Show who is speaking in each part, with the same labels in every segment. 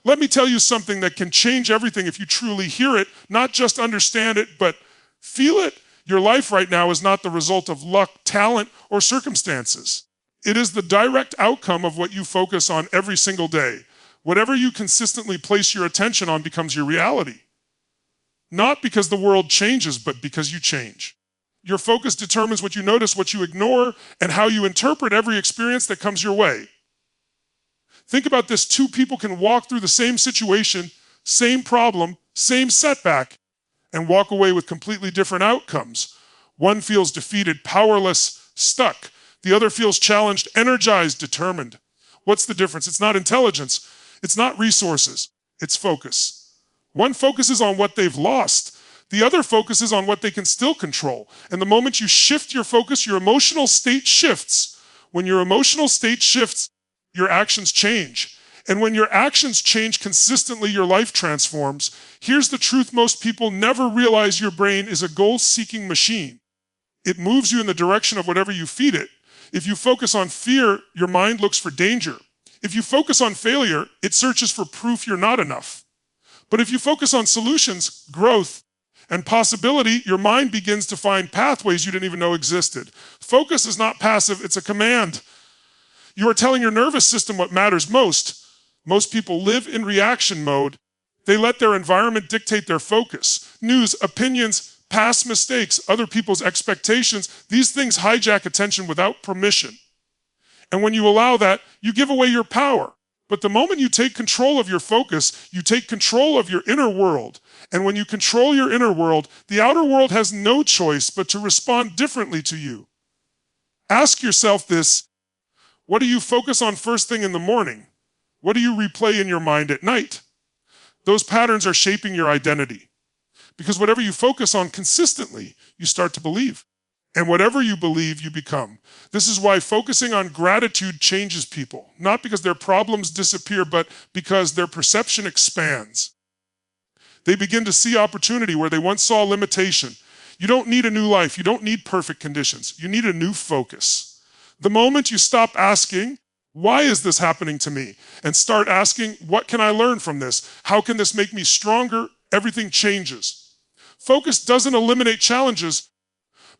Speaker 1: Let me tell you something that can change everything if you truly hear it, not just understand it, but feel it. Your life right now is not the result of luck, talent, or circumstances. It is the direct outcome of what you focus on every single day. Whatever you consistently place your attention on becomes your reality. Not because the world changes, but because you change. Your focus determines what you notice, what you ignore, and how you interpret every experience that comes your way. Think about this. Two people can walk through the same situation, same problem, same setback, and walk away with completely different outcomes. One feels defeated, powerless, stuck. The other feels challenged, energized, determined. What's the difference? It's not intelligence. It's not resources. It's focus. One focuses on what they've lost. The other focuses on what they can still control. And the moment you shift your focus, your emotional state shifts. When your emotional state shifts, your actions change. And when your actions change consistently, your life transforms. Here's the truth: most people never realize your brain is a goal-seeking machine. It moves you in the direction of whatever you feed it. If you focus on fear, your mind looks for danger. If you focus on failure, it searches for proof you're not enough. But if you focus on solutions, growth, and possibility, your mind begins to find pathways you didn't even know existed. Focus is not passive, it's a command. You are telling your nervous system what matters most. Most people live in reaction mode. They let their environment dictate their focus. News, opinions, past mistakes, other people's expectations, these things hijack attention without permission. And when you allow that, you give away your power. But the moment you take control of your focus, you take control of your inner world. And when you control your inner world, the outer world has no choice but to respond differently to you. Ask yourself this: what do you focus on first thing in the morning? What do you replay in your mind at night? Those patterns are shaping your identity. Because whatever you focus on consistently, you start to believe. And whatever you believe, you become. This is why focusing on gratitude changes people. Not because their problems disappear, but because their perception expands. They begin to see opportunity where they once saw limitation. You don't need a new life. You don't need perfect conditions. You need a new focus. The moment you stop asking, why is this happening to me? And start asking, what can I learn from this? How can this make me stronger? Everything changes. Focus doesn't eliminate challenges,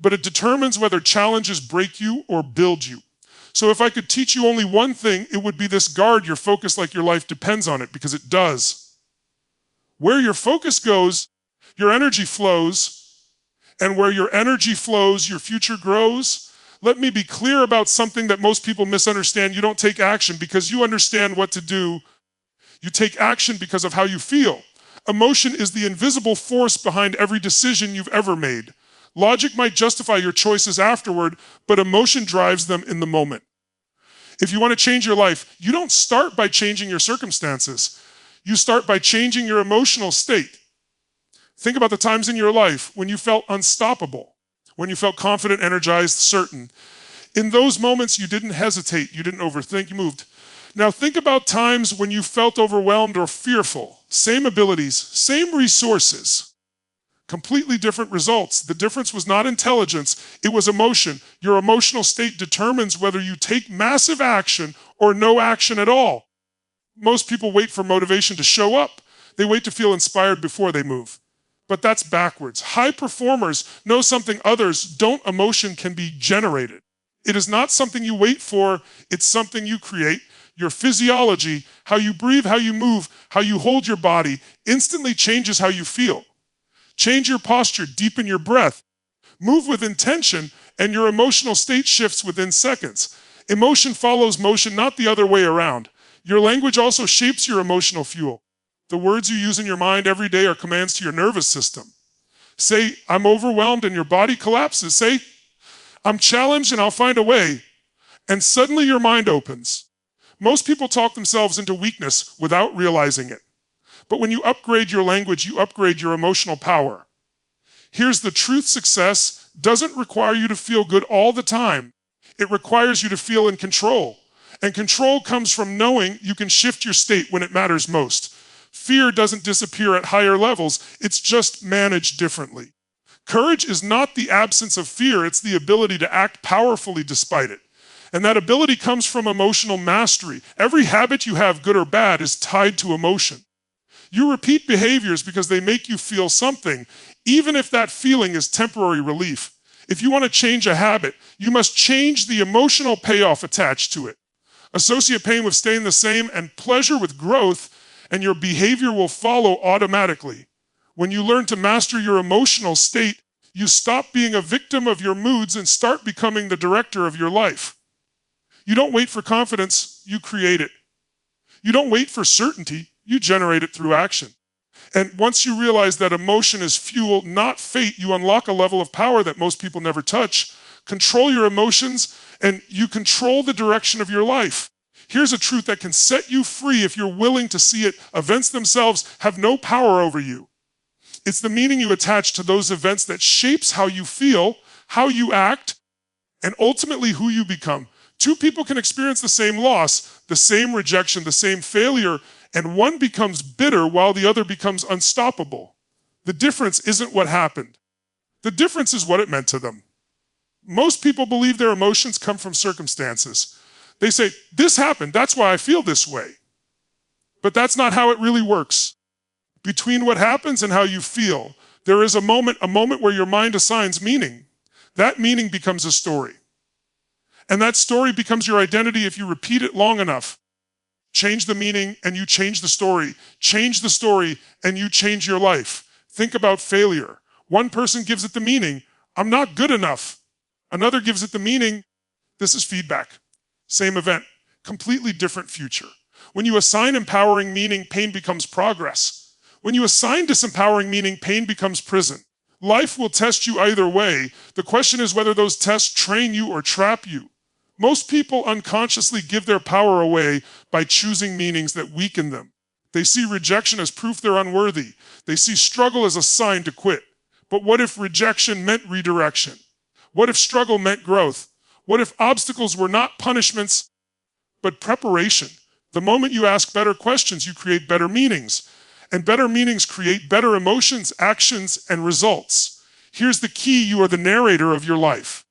Speaker 1: but it determines whether challenges break you or build you. So if I could teach you only one thing, it would be this: guard your focus like your life depends on it, because it does. Where your focus goes, your energy flows, and where your energy flows, your future grows. Let me be clear about something that most people misunderstand. You don't take action because you understand what to do. You take action because of how you feel. Emotion is the invisible force behind every decision you've ever made. Logic might justify your choices afterward, but emotion drives them in the moment. If you want to change your life, you don't start by changing your circumstances. You start by changing your emotional state. Think about the times in your life when you felt unstoppable, when you felt confident, energized, certain. In those moments, you didn't hesitate, you didn't overthink, you moved. Now think about times when you felt overwhelmed or fearful. Same abilities, same resources, completely different results. The difference was not intelligence, it was emotion. Your emotional state determines whether you take massive action or no action at all. Most people wait for motivation to show up. They wait to feel inspired before they move. But that's backwards. High performers know something others don't. Emotion can be generated. It is not something you wait for, it's something you create. Your physiology, how you breathe, how you move, how you hold your body, instantly changes how you feel. Change your posture, deepen your breath. Move with intention, and your emotional state shifts within seconds. Emotion follows motion, not the other way around. Your language also shapes your emotional fuel. The words you use in your mind every day are commands to your nervous system. Say, I'm overwhelmed, and your body collapses. Say, I'm challenged and I'll find a way. And suddenly your mind opens. Most people talk themselves into weakness without realizing it. But when you upgrade your language, you upgrade your emotional power. Here's the truth: success doesn't require you to feel good all the time. It requires you to feel in control. And control comes from knowing you can shift your state when it matters most. Fear doesn't disappear at higher levels, it's just managed differently. Courage is not the absence of fear, it's the ability to act powerfully despite it. And that ability comes from emotional mastery. Every habit you have, good or bad, is tied to emotion. You repeat behaviors because they make you feel something, even if that feeling is temporary relief. If you want to change a habit, you must change the emotional payoff attached to it. Associate pain with staying the same and pleasure with growth, and your behavior will follow automatically. When you learn to master your emotional state, you stop being a victim of your moods and start becoming the director of your life. You don't wait for confidence, you create it. You don't wait for certainty, you generate it through action. And once you realize that emotion is fuel, not fate, you unlock a level of power that most people never touch. Control your emotions, and you control the direction of your life. Here's a truth that can set you free if you're willing to see it. Events themselves have no power over you. It's the meaning you attach to those events that shapes how you feel, how you act, and ultimately who you become. Two people can experience the same loss, the same rejection, the same failure, and one becomes bitter while the other becomes unstoppable. The difference isn't what happened. The difference is what it meant to them. Most people believe their emotions come from circumstances. They say, this happened, that's why I feel this way. But that's not how it really works. Between what happens and how you feel, there is a moment where your mind assigns meaning. That meaning becomes a story. And that story becomes your identity if you repeat it long enough. Change the meaning and you change the story. Change the story and you change your life. Think about failure. One person gives it the meaning, I'm not good enough. Another gives it the meaning, this is feedback. Same event, completely different future. When you assign empowering meaning, pain becomes progress. When you assign disempowering meaning, pain becomes prison. Life will test you either way. The question is whether those tests train you or trap you. Most people unconsciously give their power away by choosing meanings that weaken them. They see rejection as proof they're unworthy. They see struggle as a sign to quit. But what if rejection meant redirection? What if struggle meant growth? What if obstacles were not punishments, but preparation? The moment you ask better questions, you create better meanings. And better meanings create better emotions, actions, and results. Here's the key: you are the narrator of your life.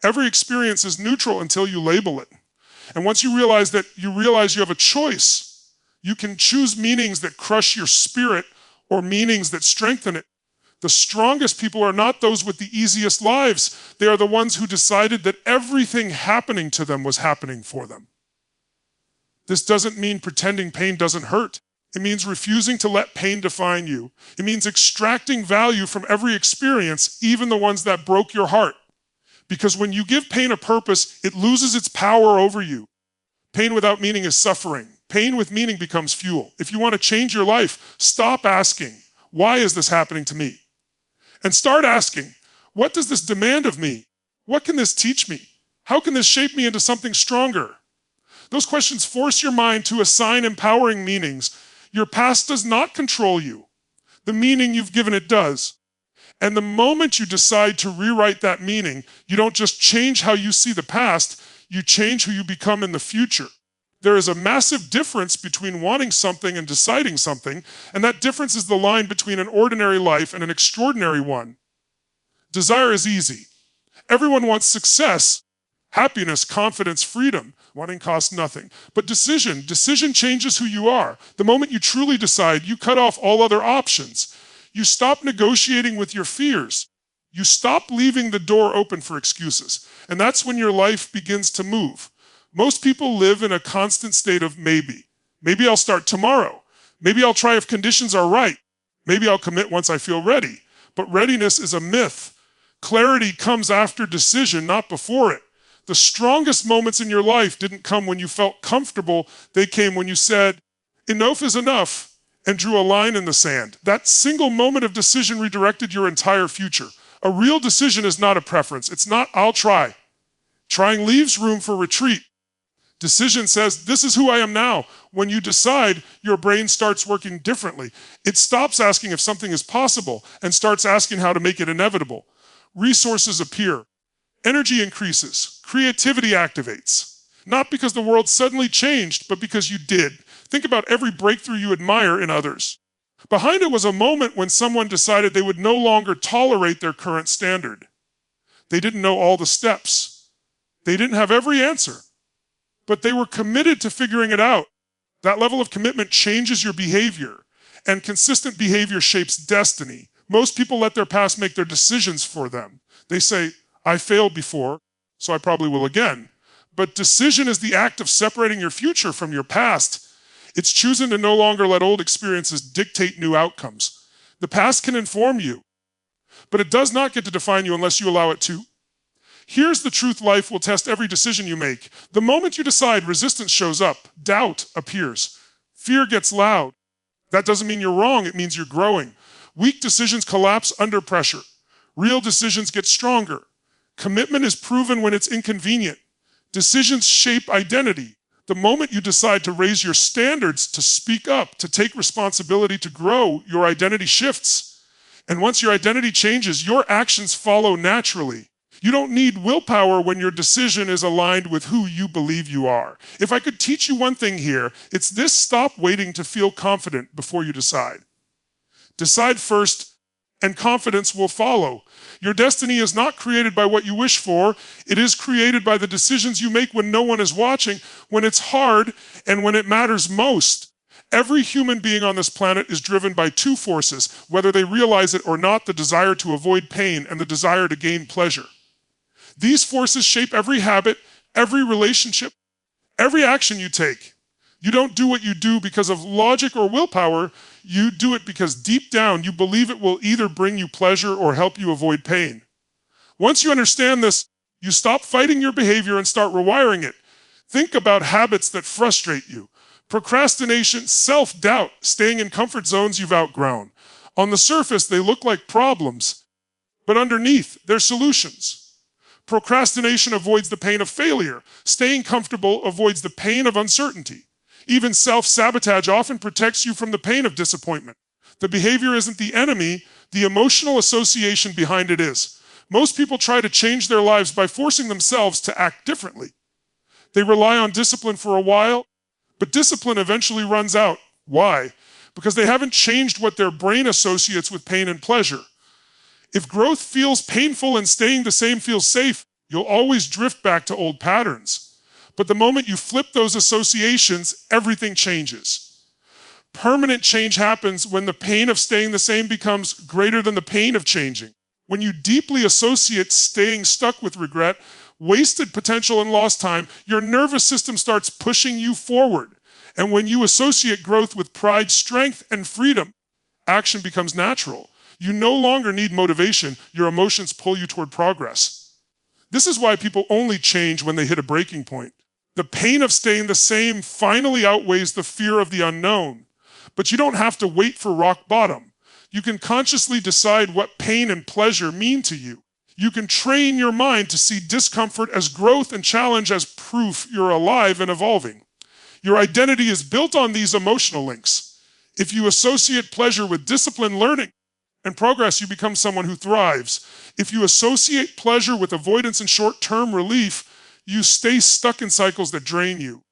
Speaker 1: Every experience is neutral until you label it. And once you realize you have a choice, you can choose meanings that crush your spirit or meanings that strengthen it. The strongest people are not those with the easiest lives. They are the ones who decided that everything happening to them was happening for them. This doesn't mean pretending pain doesn't hurt. It means refusing to let pain define you. It means extracting value from every experience, even the ones that broke your heart. Because when you give pain a purpose, it loses its power over you. Pain without meaning is suffering. Pain with meaning becomes fuel. If you want to change your life, stop asking, why is this happening to me? And start asking, what does this demand of me? What can this teach me? How can this shape me into something stronger? Those questions force your mind to assign empowering meanings. Your past does not control you. The meaning you've given it does. And the moment you decide to rewrite that meaning, you don't just change how you see the past, you change who you become in the future. There is a massive difference between wanting something and deciding something, and that difference is the line between an ordinary life and an extraordinary one. Desire is easy. Everyone wants success, happiness, confidence, freedom. Wanting costs nothing. But decision changes who you are. The moment you truly decide, you cut off all other options. You stop negotiating with your fears. You stop leaving the door open for excuses. And that's when your life begins to move. Most people live in a constant state of maybe. Maybe I'll start tomorrow. Maybe I'll try if conditions are right. Maybe I'll commit once I feel ready. But readiness is a myth. Clarity comes after decision, not before it. The strongest moments in your life didn't come when you felt comfortable. They came when you said, enough is enough, and drew a line in the sand. That single moment of decision redirected your entire future. A real decision is not a preference. It's not, I'll try. Trying leaves room for retreat. Decision says, this is who I am now. When you decide, your brain starts working differently. It stops asking if something is possible and starts asking how to make it inevitable. Resources appear. Energy increases. Creativity activates. Not because the world suddenly changed, but because you did. Think about every breakthrough you admire in others. Behind it was a moment when someone decided they would no longer tolerate their current standard. They didn't know all the steps. They didn't have every answer, but they were committed to figuring it out. That level of commitment changes your behavior, and consistent behavior shapes destiny. Most people let their past make their decisions for them. They say, I failed before, so I probably will again. But decision is the act of separating your future from your past. It's choosing to no longer let old experiences dictate new outcomes. The past can inform you, but it does not get to define you unless you allow it to. Here's the truth: life will test every decision you make. The moment you decide, resistance shows up, doubt appears, fear gets loud. That doesn't mean you're wrong, it means you're growing. Weak decisions collapse under pressure. Real decisions get stronger. Commitment is proven when it's inconvenient. Decisions shape identity. The moment you decide to raise your standards, to speak up, to take responsibility, to grow, your identity shifts. And once your identity changes, your actions follow naturally. You don't need willpower when your decision is aligned with who you believe you are. If I could teach you one thing here, it's this: stop waiting to feel confident before you decide. Decide first, and confidence will follow. Your destiny is not created by what you wish for. It is created by the decisions you make when no one is watching, when it's hard, and when it matters most. Every human being on this planet is driven by two forces, whether they realize it or not: the desire to avoid pain and the desire to gain pleasure. These forces shape every habit, every relationship, every action you take. You don't do what you do because of logic or willpower. You do it because deep down you believe it will either bring you pleasure or help you avoid pain. Once you understand this, you stop fighting your behavior and start rewiring it. Think about habits that frustrate you: procrastination, self-doubt, staying in comfort zones you've outgrown. On the surface, they look like problems, but underneath, they're solutions. Procrastination avoids the pain of failure. Staying comfortable avoids the pain of uncertainty. Even self-sabotage often protects you from the pain of disappointment. The behavior isn't the enemy, the emotional association behind it is. Most people try to change their lives by forcing themselves to act differently. They rely on discipline for a while, but discipline eventually runs out. Why? Because they haven't changed what their brain associates with pain and pleasure. If growth feels painful and staying the same feels safe, you'll always drift back to old patterns. But the moment you flip those associations, everything changes. Permanent change happens when the pain of staying the same becomes greater than the pain of changing. When you deeply associate staying stuck with regret, wasted potential, and lost time, your nervous system starts pushing you forward. And when you associate growth with pride, strength, and freedom, action becomes natural. You no longer need motivation. Your emotions pull you toward progress. This is why people only change when they hit a breaking point. The pain of staying the same finally outweighs the fear of the unknown. But you don't have to wait for rock bottom. You can consciously decide what pain and pleasure mean to you. You can train your mind to see discomfort as growth and challenge as proof you're alive and evolving. Your identity is built on these emotional links. If you associate pleasure with discipline, learning, and progress, you become someone who thrives. If you associate pleasure with avoidance and short-term relief, you stay stuck in cycles that drain you.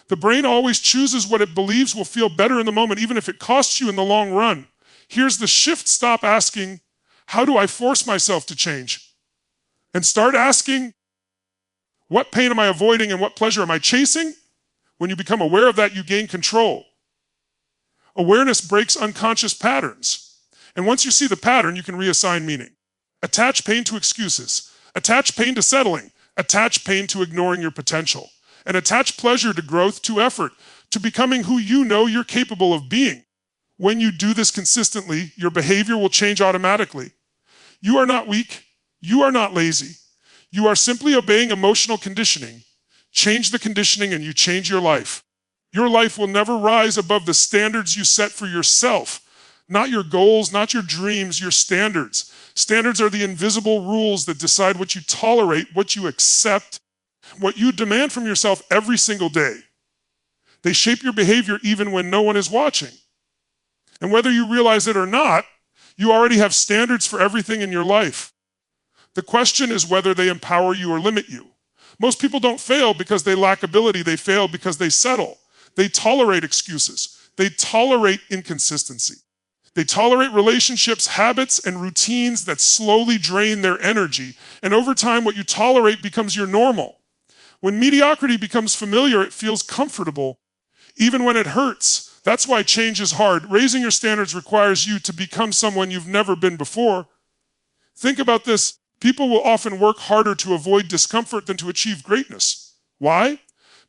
Speaker 1: The brain always chooses what it believes will feel better in the moment, even if it costs you in the long run. Here's the shift: stop asking, how do I force myself to change? And start asking, what pain am I avoiding and what pleasure am I chasing? When you become aware of that, you gain control. Awareness breaks unconscious patterns. And once you see the pattern, you can reassign meaning. Attach pain to excuses. Attach pain to settling. Attach pain to ignoring your potential. And attach pleasure to growth, to effort, to becoming who you know you're capable of being. When you do this consistently, your behavior will change automatically. You are not weak. You are not lazy. You are simply obeying emotional conditioning. Change the conditioning and you change your life. Your life will never rise above the standards you set for yourself. Not your goals, not your dreams, your standards. Standards are the invisible rules that decide what you tolerate, what you accept, what you demand from yourself every single day. They shape your behavior even when no one is watching. And whether you realize it or not, you already have standards for everything in your life. The question is whether they empower you or limit you. Most people don't fail because they lack ability. They fail because they settle. They tolerate excuses. They tolerate inconsistency. They tolerate relationships, habits, and routines that slowly drain their energy. And over time, what you tolerate becomes your normal. When mediocrity becomes familiar, it feels comfortable, even when it hurts. That's why change is hard. Raising your standards requires you to become someone you've never been before. Think about this. People will often work harder to avoid discomfort than to achieve greatness. Why?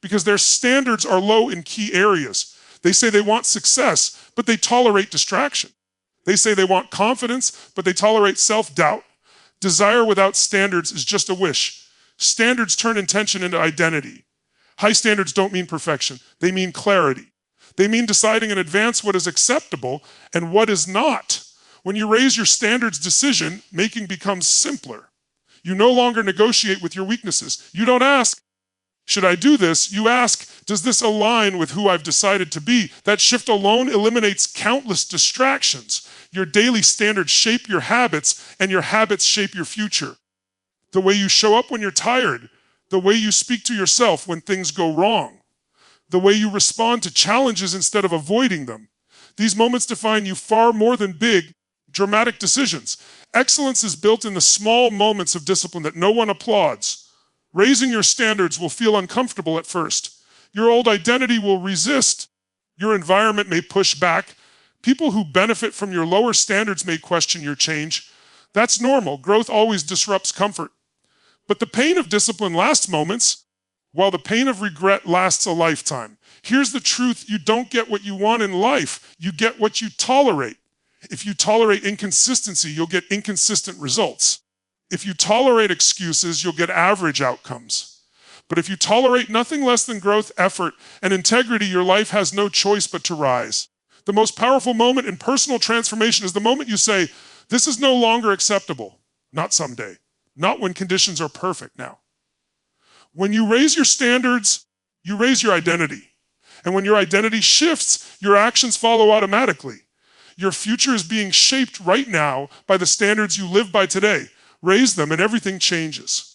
Speaker 1: Because their standards are low in key areas. They say they want success, but they tolerate distraction. They say they want confidence, but they tolerate self-doubt. Desire without standards is just a wish. Standards turn intention into identity. High standards don't mean perfection. They mean clarity. They mean deciding in advance what is acceptable and what is not. When you raise your standards, decision-making becomes simpler. You no longer negotiate with your weaknesses. You don't ask, should I do this? You ask, does this align with who I've decided to be? That shift alone eliminates countless distractions. Your daily standards shape your habits, and your habits shape your future. The way you show up when you're tired, the way you speak to yourself when things go wrong, the way you respond to challenges instead of avoiding them. These moments define you far more than big, dramatic decisions. Excellence is built in the small moments of discipline that no one applauds. Raising your standards will feel uncomfortable at first. Your old identity will resist. Your environment may push back. People who benefit from your lower standards may question your change. That's normal. Growth always disrupts comfort. But the pain of discipline lasts moments, while the pain of regret lasts a lifetime. Here's the truth: you don't get what you want in life. You get what you tolerate. If you tolerate inconsistency, you'll get inconsistent results. If you tolerate excuses, you'll get average outcomes. But if you tolerate nothing less than growth, effort, and integrity, your life has no choice but to rise. The most powerful moment in personal transformation is the moment you say, this is no longer acceptable. Not someday. Not when conditions are perfect now. When you raise your standards, you raise your identity. And when your identity shifts, your actions follow automatically. Your future is being shaped right now by the standards you live by today. Raise them and everything changes.